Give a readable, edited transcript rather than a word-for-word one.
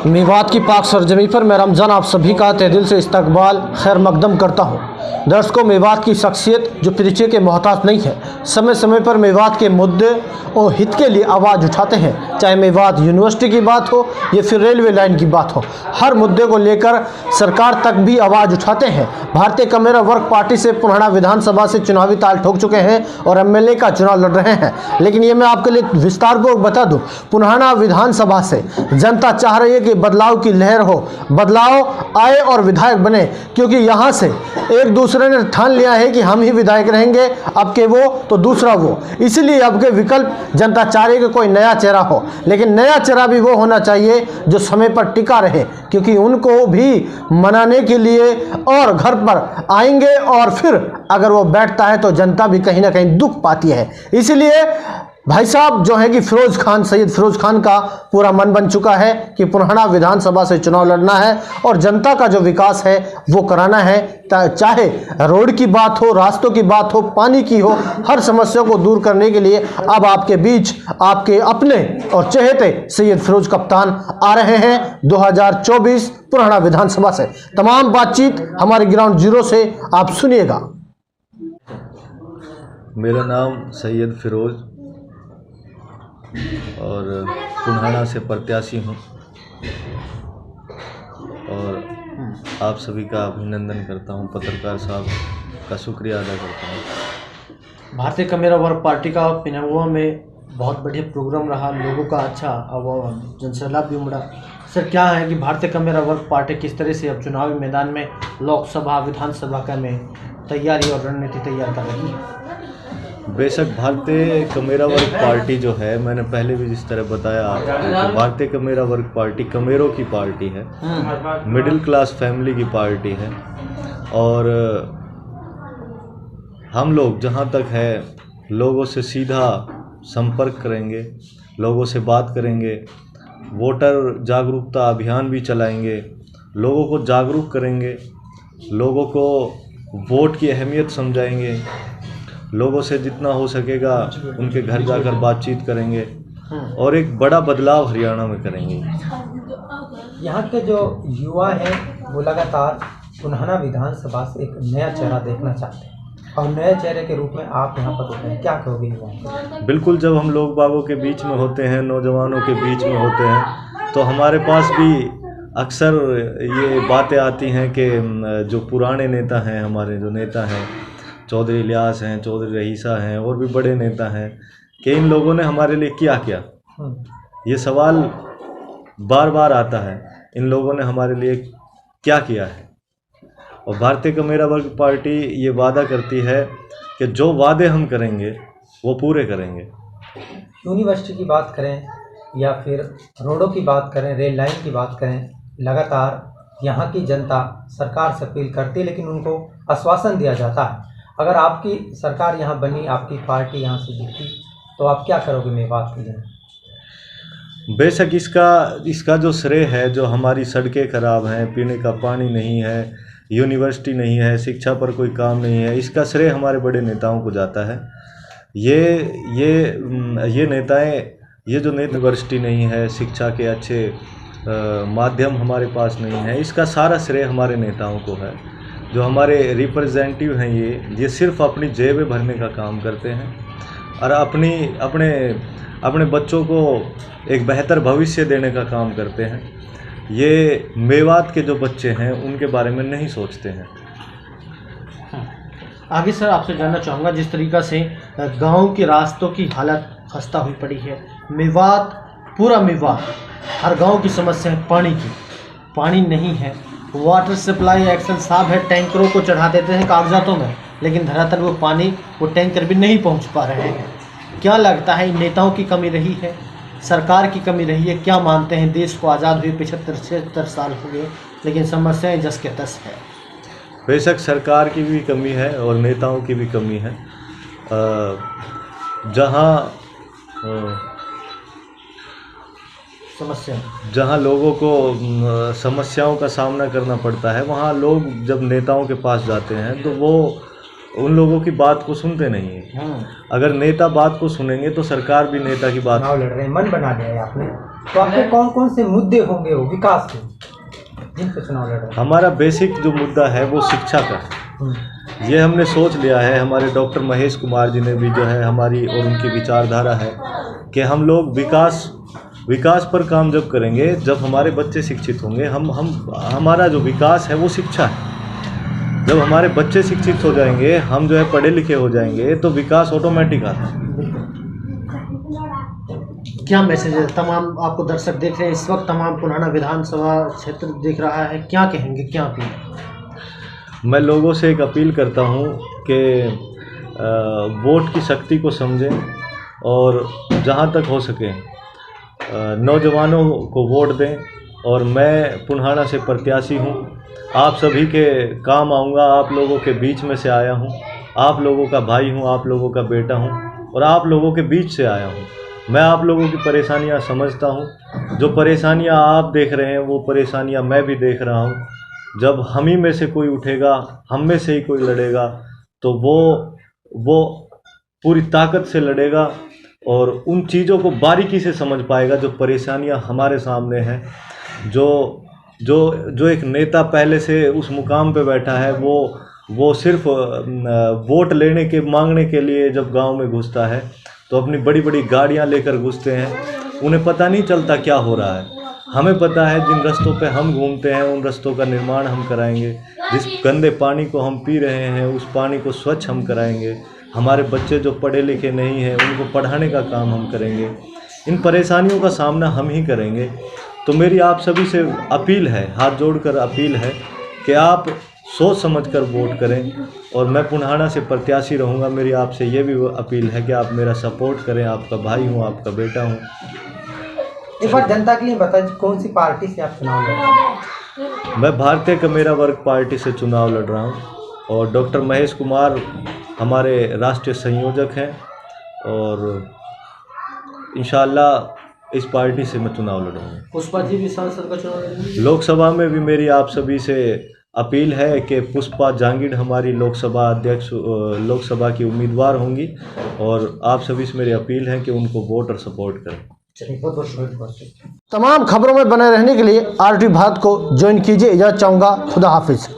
मेवात की पाक सरजमी पर मैं रमज़ान आप सभी का तहे दिल से इस्तकबाल खैर मकदम करता हूँ। दर्शकों, मेवात की शख्सियत जो परिचय के मोहताज नहीं है, समय समय पर मेवात के मुद्दे और हित के लिए आवाज़ उठाते हैं। चाहे मेवात यूनिवर्सिटी की बात हो या फिर रेलवे लाइन की बात हो, हर मुद्दे को लेकर सरकार तक भी आवाज़ उठाते हैं। भारतीय कमेरा वर्ग पार्टी से पुराना विधानसभा से चुनावी ताल ठोक चुके हैं और एमएलए का चुनाव लड़ रहे हैं। लेकिन ये मैं आपके लिए विस्तारपूर्वक बता दूं, पुराना विधानसभा से जनता चाह रही है कि बदलाव की लहर हो, बदलाव आए और विधायक बने, क्योंकि यहाँ से एक दूसरे ने ठान लिया है कि हम ही विधायक रहेंगे, अब के वो तो दूसरा वो। इसलिए अब के विकल्प जनता चाह रही है कि कोई नया चेहरा हो, लेकिन नया चेहरा भी वो होना चाहिए जो समय पर टिका रहे, क्योंकि उनको भी मनाने के लिए और घर पर आएंगे और फिर अगर वो बैठता है तो जनता भी कहीं ना कहीं दुख पाती है। इसलिए भाई साहब जो है कि फिरोज खान, सैयद फिरोज खान का पूरा मन बन चुका है कि पुराना विधानसभा से चुनाव लड़ना है और जनता का जो विकास है वो कराना है। चाहे रोड की बात हो, रास्तों की बात हो, पानी की हो, हर समस्या को दूर करने के लिए अब आपके बीच आपके अपने और चहेते सैयद फिरोज कप्तान आ रहे हैं 2024 पुराना विधानसभा से। तमाम बातचीत हमारे ग्राउंड जीरो से आप सुनिएगा। मेरा नाम सैयद फिरोज और पुन्हाना से प्रत्याशी हूँ और आप सभी का अभिनंदन करता हूँ, पत्रकार साहब का शुक्रिया अदा करता हूँ। भारतीय कमेरा वर्ग पार्टी का पिनहुआ में बहुत बढ़िया प्रोग्राम रहा, लोगों का अच्छा जनसैलाब भी उमड़ा। सर, क्या है कि भारतीय कमेरा वर्ग पार्टी किस तरह से अब चुनावी मैदान में लोकसभा विधानसभा का में तैयारी और रणनीति तैयार कर रही है? बेशक भारतीय कमेरा वर्ग पार्टी जो है, मैंने पहले भी जिस तरह बताया आपको, भारतीय कमेरा वर्ग पार्टी कमेरों की पार्टी है, मिडिल क्लास फैमिली की पार्टी है। और हम लोग जहाँ तक है लोगों से सीधा संपर्क करेंगे, लोगों से बात करेंगे, वोटर जागरूकता अभियान भी चलाएंगे, लोगों को जागरूक करेंगे, लोगों को वोट की अहमियत समझाएंगे, लोगों से जितना हो सकेगा उनके घर जाकर बातचीत करेंगे और एक बड़ा बदलाव हरियाणा में करेंगे। यहाँ के जो युवा हैं वो लगातार पुन्हाना विधानसभा से एक नया चेहरा देखना चाहते हैं और नए चेहरे के रूप में आप यहाँ पर होते हैं, क्या कहोगे युवाओं? बिल्कुल, जब हम लोग बागों के बीच में होते हैं, नौजवानों के बीच में होते हैं, तो हमारे पास भी अक्सर ये बातें आती हैं कि जो पुराने नेता हैं, हमारे जो नेता हैं, चौधरी इलियास हैं, चौधरी रहीसा हैं और भी बड़े नेता हैं, कि इन लोगों ने हमारे लिए क्या किया। ये सवाल बार बार आता है, इन लोगों ने हमारे लिए क्या किया है। और भारतीय कमेरा वर्ग पार्टी ये वादा करती है कि जो वादे हम करेंगे वो पूरे करेंगे। यूनिवर्सिटी की बात करें या फिर रोडों की बात करें, रेल लाइन की बात करें, लगातार यहाँ की जनता सरकार से अपील करती है, लेकिन उनको आश्वासन दिया जाता है अगर आपकी सरकार यहाँ बनी, आपकी पार्टी यहाँ से जीती, तो आप क्या करोगे मेवात के लिए? बेशक इसका जो श्रेय है, जो हमारी सड़कें खराब हैं, पीने का पानी नहीं है, यूनिवर्सिटी नहीं है, शिक्षा पर कोई काम नहीं है, इसका श्रेय हमारे बड़े नेताओं को जाता है। ये नेताएं, ये जो यूनिवर्सिटी नहीं है, शिक्षा के अच्छे माध्यम हमारे पास नहीं है, इसका सारा श्रेय हमारे नेताओं को है। जो हमारे रिप्रेजेंटेटिव हैं ये सिर्फ अपनी जेबें भरने का काम करते हैं और अपने बच्चों को एक बेहतर भविष्य देने का काम करते हैं। ये मेवात के जो बच्चे हैं उनके बारे में नहीं सोचते हैं। आगे सर आपसे जानना चाहूँगा, जिस तरीक़ा से गांव के रास्तों की हालत खस्ता हुई पड़ी है, मेवात, पूरा मेवात, हर गांव की समस्या है पानी की, पानी नहीं है, वाटर सप्लाई एक्शन साहब है, टैंकरों को चढ़ा देते हैं कागजातों में, लेकिन धरातल वो पानी, वो टैंकर भी नहीं पहुंच पा रहे हैं। क्या लगता है, नेताओं की कमी रही है, सरकार की कमी रही है? क्या मानते हैं, देश को आज़ाद हुए 75 साल हो गए, लेकिन समस्याएं जस के तस है? बेशक सरकार की भी कमी है और नेताओं की भी कमी है। जहाँ लोगों को समस्याओं का सामना करना पड़ता है, वहाँ लोग जब नेताओं के पास जाते हैं तो वो उन लोगों की बात को सुनते नहीं हैं। अगर नेता बात को सुनेंगे तो सरकार भी नेता की बात। चुनाव लड़ रहे हैं, मन बना लिया है आपने तो आपके कौन कौन से मुद्दे होंगे वो विकास के जिन पे चुनाव लड़ रहे हैं? हमारा बेसिक जो मुद्दा है वो शिक्षा का है। ये हमने सोच लिया है, हमारे डॉक्टर महेश कुमार जी ने भी जो है हमारी और उनकी विचारधारा है कि हम लोग विकास पर काम जब करेंगे, जब हमारे बच्चे शिक्षित होंगे, हमारा जो विकास है वो शिक्षा है। जब हमारे बच्चे शिक्षित हो जाएंगे, हम जो है पढ़े लिखे हो जाएंगे, तो विकास ऑटोमेटिक आता है। क्या मैसेज है तमाम आपको दर्शक देख रहे हैं इस वक्त, तमाम पुराना विधानसभा क्षेत्र दिख रहा है, क्या कहेंगे, क्या अपील? मैं लोगों से एक अपील करता हूँ कि वोट की शक्ति को समझें और जहाँ तक हो सके नौजवानों को वोट दें। और मैं पुन्हाना से प्रत्याशी हूँ, आप सभी के काम आऊँगा, आप लोगों के बीच में से आया हूँ, आप लोगों का भाई हूँ, आप लोगों का बेटा हूँ और आप लोगों के बीच से आया हूँ। मैं आप लोगों की परेशानियाँ समझता हूँ, जो परेशानियाँ आप देख रहे हैं वो परेशानियाँ मैं भी देख रहा हूँ। जब हम ही में से कोई उठेगा, हम में से ही कोई लड़ेगा, तो वो पूरी ताकत से लड़ेगा और उन चीज़ों को बारीकी से समझ पाएगा जो परेशानियां हमारे सामने हैं। जो एक नेता पहले से उस मुकाम पे बैठा है, वो सिर्फ वोट मांगने के लिए जब गांव में घुसता है तो अपनी बड़ी बड़ी गाड़ियां लेकर घुसते हैं, उन्हें पता नहीं चलता क्या हो रहा है। हमें पता है जिन रास्तों पे हम घूमते हैं उन रास्तों का निर्माण हम कराएंगे, जिस गंदे पानी को हम पी रहे हैं उस पानी को स्वच्छ हम कराएंगे, हमारे बच्चे जो पढ़े लिखे नहीं हैं उनको पढ़ाने का काम हम करेंगे, इन परेशानियों का सामना हम ही करेंगे। तो मेरी आप सभी से अपील है, हाथ जोड़कर अपील है कि आप सोच समझकर वोट करें और मैं पुन्हाना से प्रत्याशी रहूँगा। मेरी आपसे ये भी अपील है कि आप मेरा सपोर्ट करें, आपका भाई हूँ, आपका बेटा हूँ। एक बार जनता के लिए बताइए कौन सी पार्टी से आप चुनाव लड़ रहे हैं? मैं भारतीय कमेरा वर्ग पार्टी से चुनाव लड़ रहा हूँ और डॉक्टर महेश कुमार हमारे राष्ट्रीय संयोजक हैं और इंशाल्लाह इस पार्टी से मैं चुनाव लड़ूंगा। पुष्पा जी भी सांसद का चुनाव लड़ेंगे। लोकसभा में भी मेरी आप सभी से अपील है कि पुष्पा जांगीड़ हमारी लोकसभा की उम्मीदवार होंगी और आप सभी से मेरी अपील है कि उनको वोट और सपोर्ट करें। चलिए बहुत शुक्रिया। तमाम खबरों में बने रहने के लिए आरटी भारत को ज्वाइन कीजिए। इजाज़त चाहूँगा। खुदा हाफिज़।